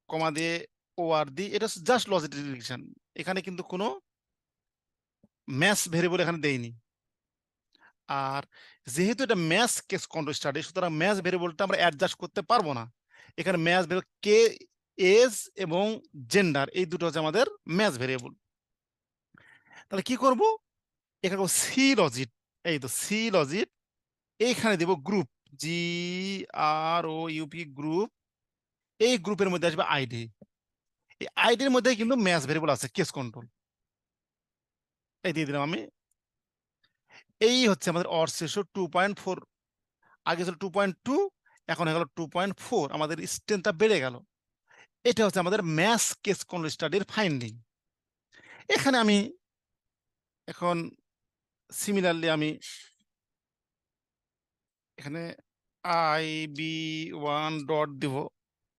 কমা দিয়ে ওআর দিই, এটা জাস্ট লজিক্যাল রিলেশন। এখানে কিন্তু কোনো ম্যাথ ভেরিয়েবল এখানে দেইনি। আর যেহেতু এটা ম্যাথ কেস কন্ট্রোল স্টাডি, সুতরাং ম্যাথ ভেরিয়েবলটা আমরা অ্যাডজাস্ট করতে পারবো না। এখানে ম্যাথ ভেরিয়েবল কে, এজ এবং জেন্ডার, এই দুটো হচ্ছে আমাদের ম্যাথ ভেরিয়েবল। তাহলে কি করব, এখানে সি লজিট, এই তো সি লজিট, এইখানে দেব গ্রুপ, জি আর ও ইউপি গ্রুপ। এই গ্রুপের মধ্যে আসবে আইডি। এই আইডির মধ্যে কিন্তু ম্যাথ ভেরিয়েবল আছে কেস কন্ট্রোল, এই দিয়ে দিলাম আমি। এই হচ্ছে আমাদের অর শেষও 2.4, আগে ছিল 2.2, এখন হয়ে গেল 2.4, আমাদের স্ট্রেংথটা বেড়ে গেল। এটা হচ্ছে আমাদের ম্যাথ কেস কন্ট্রোল স্টাডির ফাইন্ডিং। এখানে আমি এখন সিমিলারলি আমি এখানে আই বি ওয়ান ডট দিব,